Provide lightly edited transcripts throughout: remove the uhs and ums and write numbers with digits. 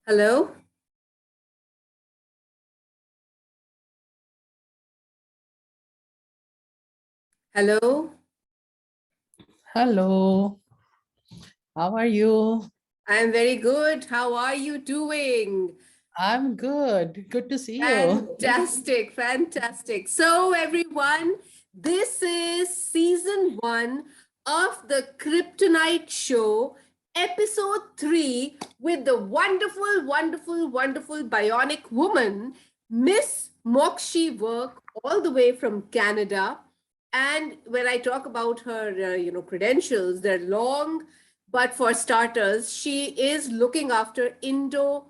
Hello? Hello? Hello, how are you? I'm very good. How are you doing? I'm good. Good to see you. Fantastic, fantastic. So, everyone, this is season one of the Kryptonite Show, episode three, with the wonderful, wonderful, wonderful bionic woman, Ms Mokshi, work all the way from Canada. And when I talk about her, credentials, they're long. But for starters, she is looking after Indo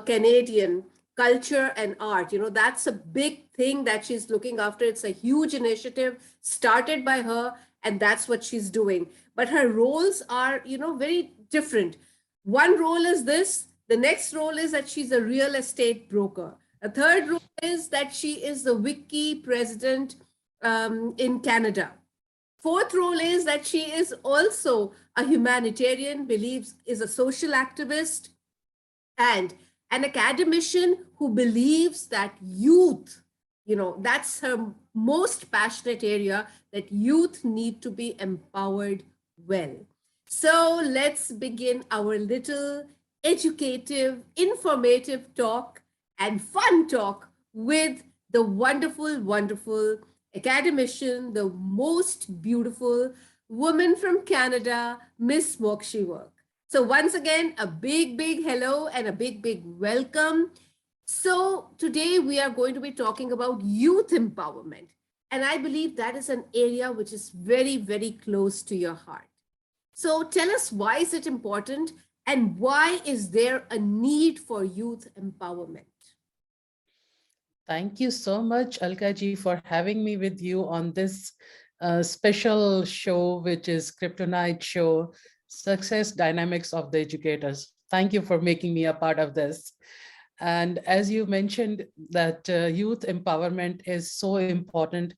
Canadian culture and art. That's a big thing that she's looking after. It's a huge initiative started by her, and that's what she's doing. But her roles are, very different. One role is this, the next role is that she's a real estate broker. A third role is that she is the wiki president in Canada. Fourth role is that she is also a humanitarian, believes is a social activist, and an academician who believes that youth, that's her most passionate area, that youth need to be empowered well. So let's begin our little educative, informative talk and fun talk with the wonderful, wonderful academician, the most beautiful woman from Canada, Ms Mokshi Work. So once again, a big, big hello and a big, big welcome. So today we are going to be talking about youth empowerment. And I believe that is an area which is very, very close to your heart. So tell us, why is it important and why is there a need for youth empowerment? Thank you so much, Alka ji, for having me with you on this special show, which is Kryptonite Show, Success Dynamics of the Educators. Thank you for making me a part of this. And as you mentioned that youth empowerment is so important,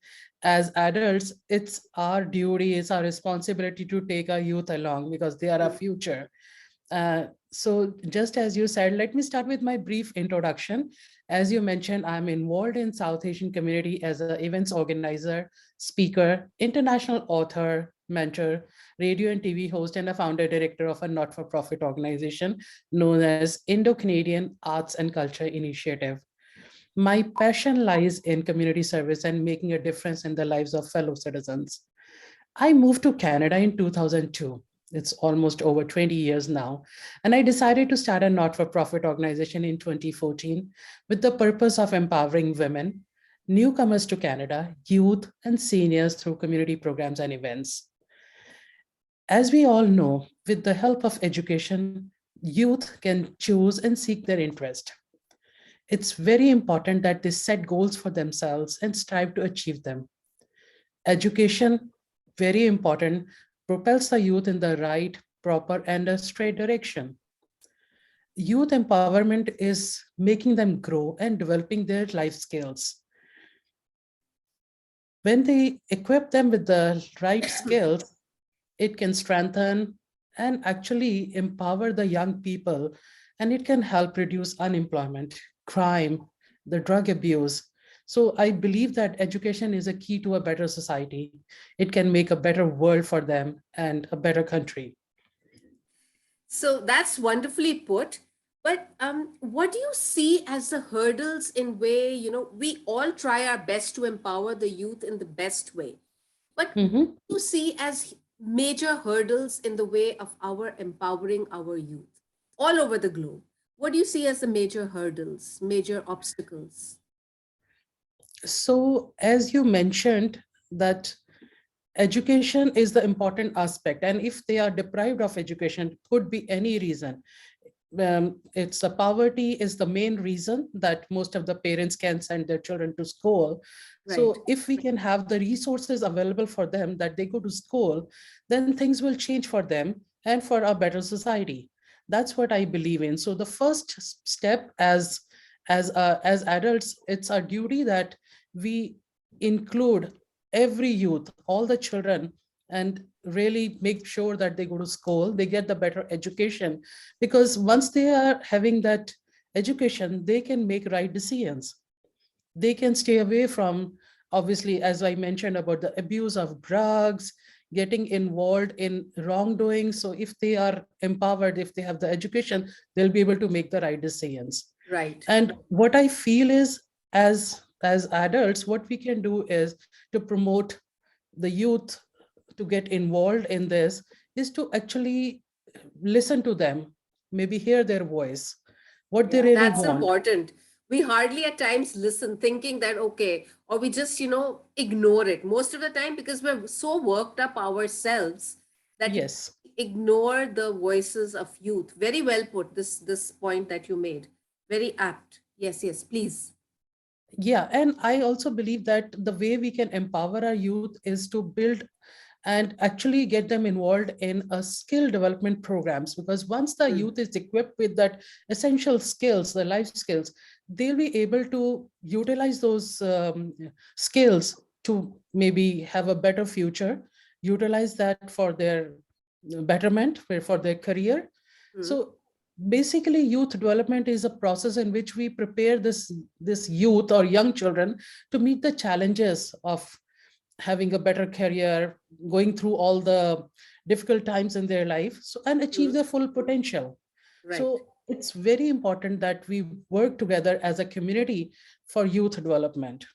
as adults, it's our duty, it's our responsibility to take our youth along because they are our future. So just as you said, let me start with my brief introduction. As you mentioned, I'm involved in South Asian community as an events organizer, speaker, international author, mentor, radio and TV host, and a founder director of a not-for-profit organization known as Indo-Canadian Arts and Culture Initiative. My passion lies in community service and making a difference in the lives of fellow citizens. I moved to Canada in 2002. It's almost over 20 years now. And I decided to start a not-for-profit organization in 2014 with the purpose of empowering women, newcomers to Canada, youth, and seniors through community programs and events. As we all know, with the help of education, youth can choose and seek their interest. It's very important that they set goals for themselves and strive to achieve them. Education, very important, propels the youth in the right, proper, and a straight direction. Youth empowerment is making them grow and developing their life skills. When they equip them with the right skills, it can strengthen and actually empower the young people, and it can help reduce unemployment, crime, the drug abuse. So I believe that education is a key to a better society. It can make a better world for them and a better country. So that's wonderfully put. But what do you see as the hurdles in way, we all try our best to empower the youth in the best way. But what Mhm. do you see as major hurdles in the way of our empowering our youth all over the globe? What do you see as the major hurdles, major obstacles? So as you mentioned that education is the important aspect, and if they are deprived of education, could be any reason. It's the poverty is the main reason that most of the parents can send their children to school. Right. So if we can have the resources available for them that they go to school, then things will change for them and for a better society. That's what I believe in. So the first step as adults, it's our duty that we include every youth, all the children, and really make sure that they go to school, they get the better education, because once they are having that education, they can make right decisions. They can stay away from, obviously, as I mentioned, about the abuse of drugs, getting involved in wrongdoing. So if they are empowered, if they have the education, they'll be able to make the right decisions. Right. And what I feel is, as adults, what we can do is to promote the youth to get involved in this, is to actually listen to them, maybe hear their voice, what they Yeah, really that's want. important. We hardly at times listen, thinking that, okay, or we just, ignore it most of the time because we're so worked up ourselves that we Yes. ignore the voices of youth. Very well put, this point that you made. Very apt. Yes, yes, please. Yeah, and I also believe that the way we can empower our youth is to build and actually get them involved in a skill development programs, because once the Mm, youth is equipped with that essential skills, the life skills, they'll be able to utilize those skills to maybe have a better future, utilize that for their betterment, for their career. mm. So basically, youth development is a process in which we prepare this youth or young children to meet the challenges of having a better career, going through all the difficult times in their life, so and achieve Mm. their full potential. Right. So it's very important that we work together as a community for youth development.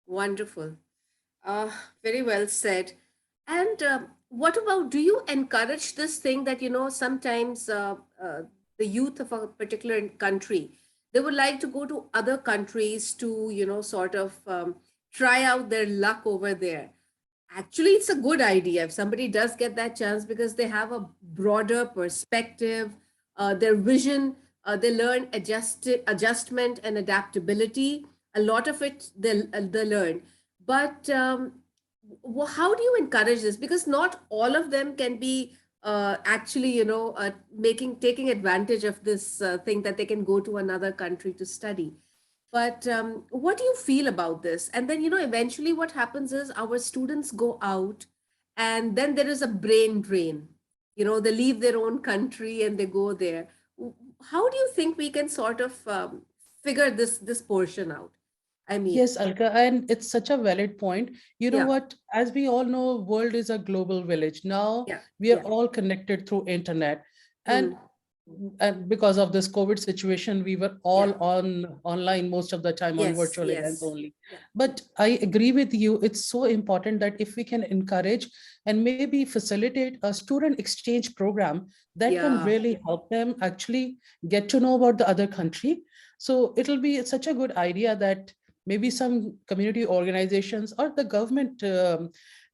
Wonderful. Uh, Very well said. And what about, do you encourage this thing that, sometimes the youth of a particular country, they would like to go to other countries to, sort of try out their luck over there? Actually, it's a good idea if somebody does get that chance because they have a broader perspective, their vision, they learn adjustment and adaptability. A lot of it they learn. But how do you encourage this? Because not all of them can be actually, making taking advantage of this thing that they can go to another country to study. But what do you feel about this? And then, eventually what happens is our students go out and then there is a brain drain. They leave their own country and they go there. How do you think we can sort of figure this portion out? I mean, Yes, Alka, and it's such a valid point. You know yeah, what? As we all know, world is a global village. Now yeah, we are yeah. all connected through internet, and Mm, because of this COVID situation, we were all yeah. on online most of the time on Yes, virtual events yes. only. Yeah. But I agree with you. It's so important that if we can encourage and maybe facilitate a student exchange program that can Yeah. really help them actually get to know about the other country. So it'll be such a good idea that maybe some community organizations or the government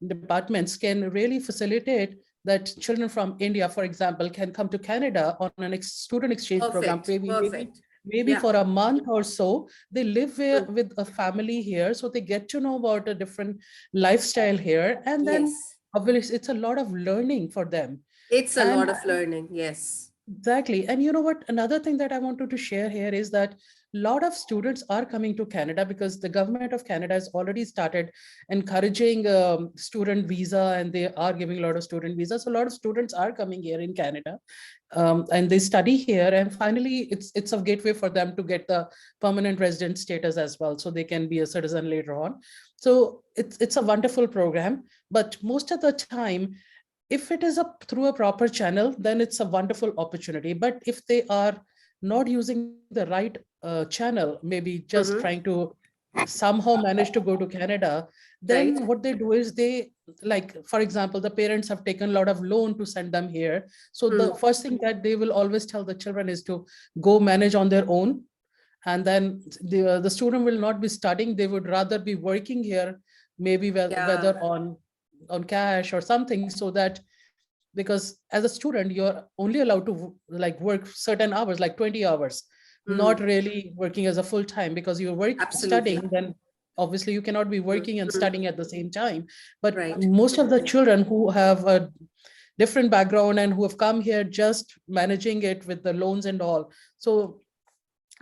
departments can really facilitate that children from India, for example, can come to Canada on an student exchange program, Perfect. maybe Perfect. maybe Yeah. for a month or so. They live Mm. with a family here, so they get to know about a different lifestyle here, and then Yes. obviously it's a lot of learning for them. It's a And lot of learning. Yes. exactly. And you know what? Another thing that I wanted to share here is that a lot of students are coming to Canada because the government of Canada has already started encouraging student visa, and they are giving a lot of student visas. So a lot of students are coming here in Canada, and they study here. And finally, it's a gateway for them to get the permanent resident status as well, so they can be a citizen later on. So it's a wonderful program. But most of the time, if it is through a proper channel, then it's a wonderful opportunity. But if they are not using the right channel, maybe just trying Mm-hmm. to somehow manage to go to Canada, Right. then what they do is they, like, for example, the parents have taken a lot of loan to send them here. So the Mm. first thing that they will always tell the children is to go manage on their own. And then the student will not be studying, they would rather be working here, maybe Yeah. whether on cash or something, so that, because as a student you're only allowed to like work certain hours, like 20 hours, not Mm. really working as a full time, because you're Absolutely. studying, then obviously you cannot be working and Mm-hmm. studying at the same time. But Right. most of the children who have a different background and who have come here just managing it with the loans and all, so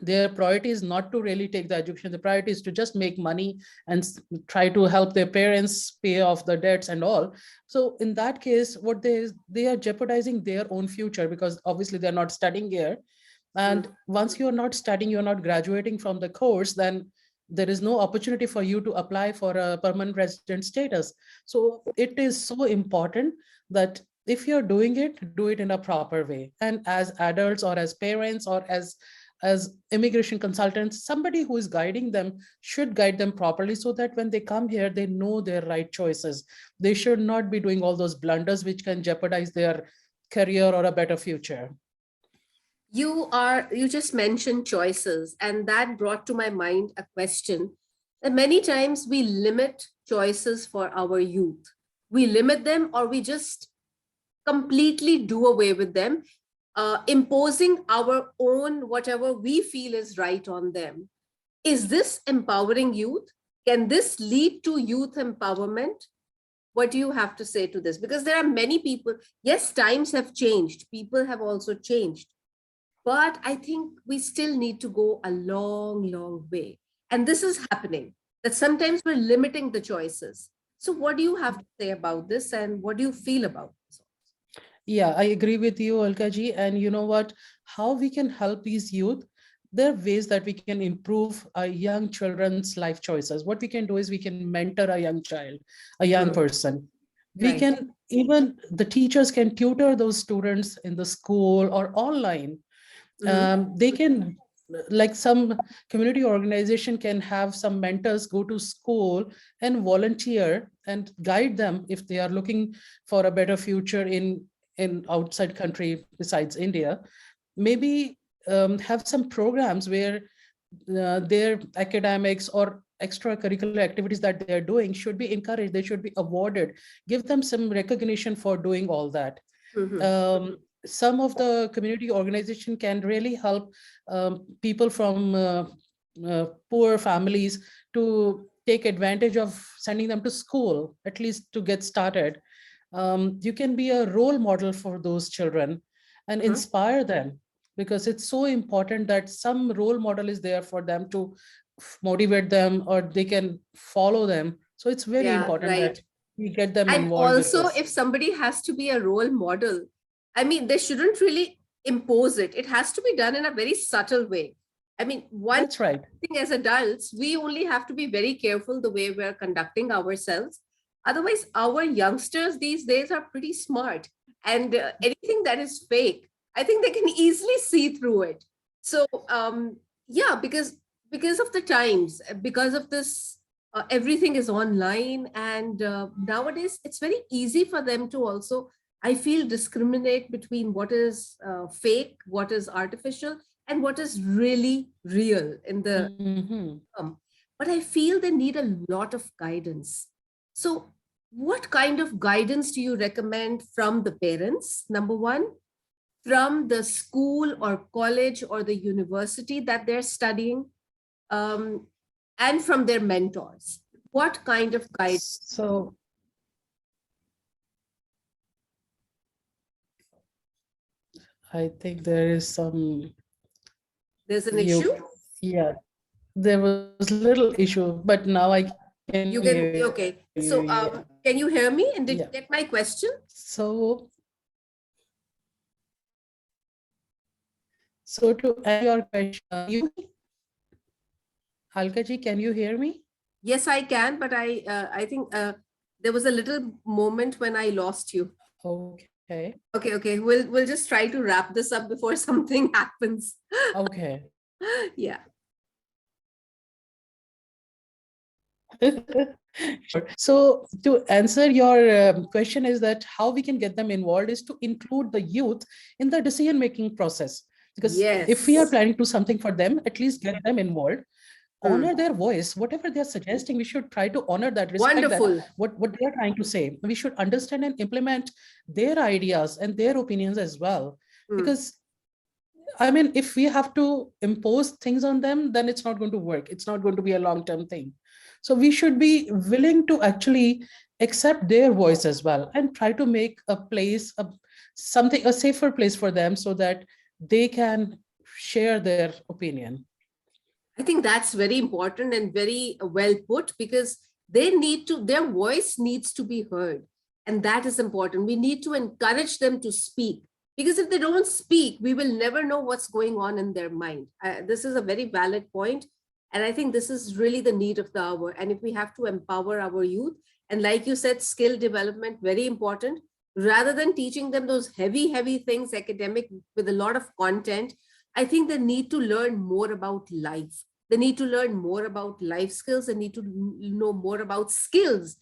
their priority is not to really take the education. The priority is to just make money and try to help their parents pay off the debts and all. So in that case, what they are jeopardizing their own future, because obviously they're not studying here. And Mm. once you're not studying, you're not graduating from the course, then there is no opportunity for you to apply for a permanent resident status. So it is so important that if you're doing it, do it in a proper way. And as adults or as parents or as immigration consultants, somebody who is guiding them should guide them properly, so that when they come here, they know their right choices. They should not be doing all those blunders which can jeopardize their career or a better future. You just mentioned choices, and that brought to my mind a question that many times we limit choices for our youth. We limit them, or we just completely do away with them, imposing our own whatever we feel is right on them. Is this empowering youth? Can this lead to youth empowerment? What do you have to say to this? Because there are many people, yes, times have changed, people have also changed, but I think we still need to go a long, long way. And this is happening, that sometimes we're limiting the choices. So, what do you have to say about this, and what do you feel about this? Yeah, I agree with you, Alka ji. And you know what? How we can help these youth? There are ways that we can improve young children's life choices. What we can do is we can mentor a young child, a young Hmm. person. We Right. can even, the teachers can tutor those students in the school or online. Hmm. They can, like some community organization can have some mentors go to school and volunteer and guide them if they are looking for a better future in outside country besides India. Maybe have some programs where their academics or extracurricular activities that they are doing should be encouraged. They should be awarded. Give them some recognition for doing all that. Hmm. Some of the community organization can really help people from poor families to take advantage of sending them to school, at least to get started. You can be a role model for those children and Hmm. inspire them, because it's so important that some role model is there for them to motivate them, or they can follow them. So it's very Yeah, important right. that we get them And involved with also, this. if somebody has to be a role model, I mean, they shouldn't really impose it. It has to be done in a very subtle way. I mean, one That's right. thing, as adults, we only have to be very careful the way we're conducting ourselves. Otherwise, our youngsters these days are pretty smart, and anything that is fake, I think they can easily see through it. So, yeah, because of the times, because of this, everything is online, and nowadays it's very easy for them to also, I feel, discriminate between what is fake, what is artificial, and what is really real in the Mhm. but I feel they need a lot of guidance. So, what kind of guidance do you recommend from the parents? Number one, from the school or college or the university that they're studying, um, and from their mentors. What kind of guidance? So I think there is some There's an you issue. yeah, there was little issue, but now I can hear you. Yeah. You can, okay. So, Yeah. can you hear me? And did you get my question? So so to answer your question, you Alka ji, can you hear me? Yes, I can, but I think there was a little moment when I lost you. Okay. Okay, okay. We'll just try to wrap this up before something happens. Okay. Yeah. Sure. So to answer your question is that how we can get them involved is to include the youth in the decision making process. Because if we are Yes. planning to do something for them, at least get them involved, Hmm. honor their voice. Whatever they're suggesting, we should try to honor that, respect that, Wonderful. what they are trying to say. We should understand and implement their ideas and their opinions as well. Hmm. Because I mean, if we have to impose things on them, then it's not going to work. It's not going to be a long-term thing. So we should be willing to actually accept their voice as well and try to make a place, a safer place for them, so that they can share their opinion. I think that's very important and very well put, because their voice needs to be heard. And that is important. We need to encourage them to speak, because if they don't speak, we will never know what's going on in their mind. This is a very valid point. And I think this is really the need of the hour. And if we have to empower our youth, and like you said, skill development, very important, rather than teaching them those heavy, heavy things, academic with a lot of content, I think they need to learn more about life. They need to learn more about life skills. They need to know more about skills,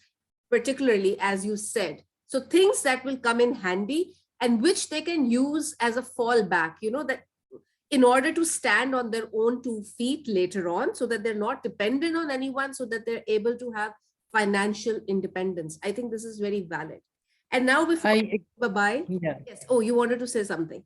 particularly, as you said. So things that will come in handy and which they can use as a fallback, that in order to stand on their own 2 feet later on, so that they're not dependent on anyone, so that they're able to have financial independence. I think this is very valid. And now before bye-bye. Yeah. Yes. Oh, you wanted to say something.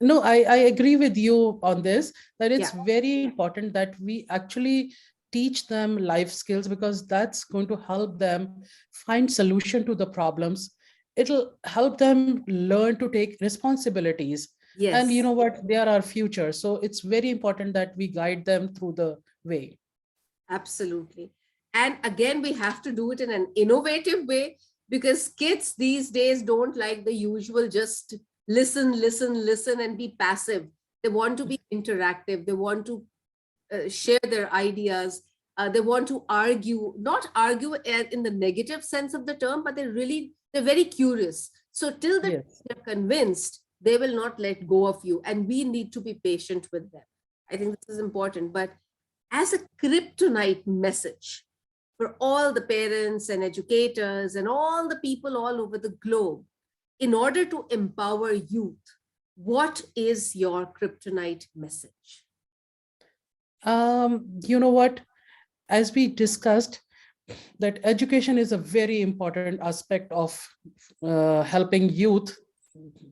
No, I agree with you on this, that it's Yeah. very important that we actually teach them life skills, because that's going to help them find solution to the problems. It'll help them learn to take responsibilities. And you Yes. know what? They are our future. So it's very important that we guide them through the way. Absolutely. And again, we have to do it in an innovative way, because kids these days don't like the usual just listen, listen, listen and be passive. They want to be interactive. They want to share their ideas. They want to argue, not argue in the negative sense of the term, but they're very curious. So till the Yes. they're convinced, they will not let go of you. And we need to be patient with them. I think this is important. But as a kryptonite message for all the parents and educators and all the people all over the globe, in order to empower youth, what is your kryptonite message? You know what? As we discussed, that education is a very important aspect of helping youth.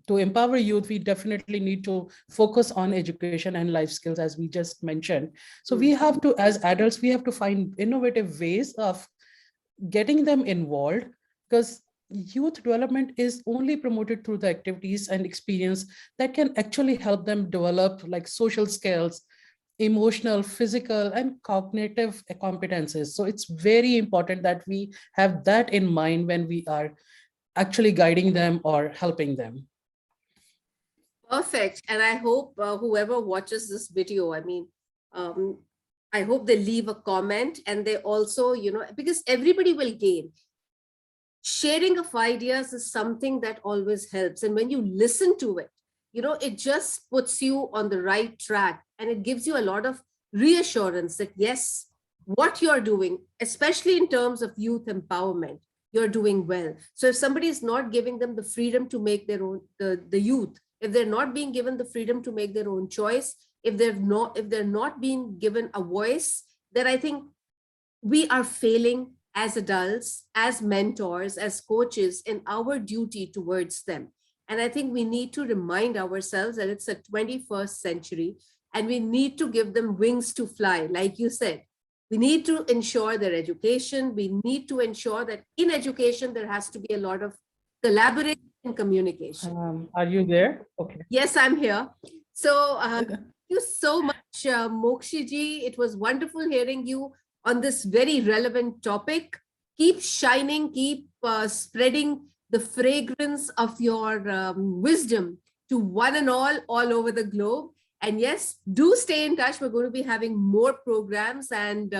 To empower youth, we definitely need to focus on education and life skills, as we just mentioned. So we have to, as adults, we have to find innovative ways of getting them involved, because youth development is only promoted through the activities and experience that can actually help them develop like social skills, emotional, physical, and cognitive competences. So it's very important that we have that in mind when we are actually guiding them or helping them. Perfect. And I hope whoever watches this video, um, I hope they leave a comment, and they also, because everybody will gain. Sharing of ideas is something that always helps. And when you listen to it, it just puts you on the right track, and it gives you a lot of reassurance that, yes, what you're doing, especially in terms of youth empowerment, you're doing well. So if somebody is not giving them the freedom to make their own, the youth, if they're not being given the freedom to make their own choice, if they're not being given a voice, then I think we are failing as adults, as mentors, as coaches in our duty towards them. And I think we need to remind ourselves that it's a 21st century, and we need to give them wings to fly. Like you said, we need to ensure their education. We need to ensure that in education, there has to be a lot of collaboration and communication. Are you there? Okay. Yes, I'm here. So thank you so much, Mokshi ji. It was wonderful hearing you on this very relevant topic. Keep shining, keep spreading the fragrance of your wisdom to one and all over the globe. And yes, do stay in touch. We're going to be having more programs, and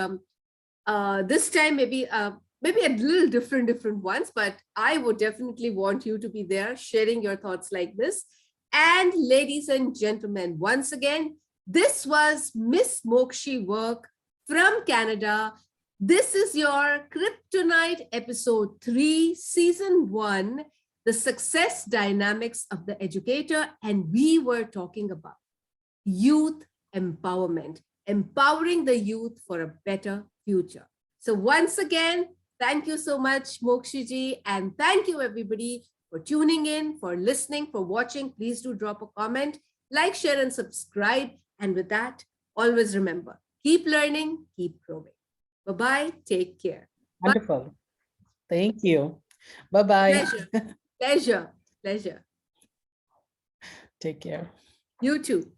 this time maybe a little different ones, but I would definitely want you to be there sharing your thoughts like this. And ladies and gentlemen, once again, this was Ms Mokshi Work from Canada. This is your Kryptonite episode 3, season 1, the success dynamics of the educator. And we were talking about youth empowerment, empowering the youth for a better future. So once again, thank you so much, Mokshi ji, and thank you everybody for tuning in, for listening, for watching. Please do drop a comment, like, share, and subscribe. And with that, always remember, keep learning, keep growing. Bye-bye. Take care. Wonderful. Bye. Thank you. Bye-bye. Pleasure. Pleasure. Pleasure. Take care. You too.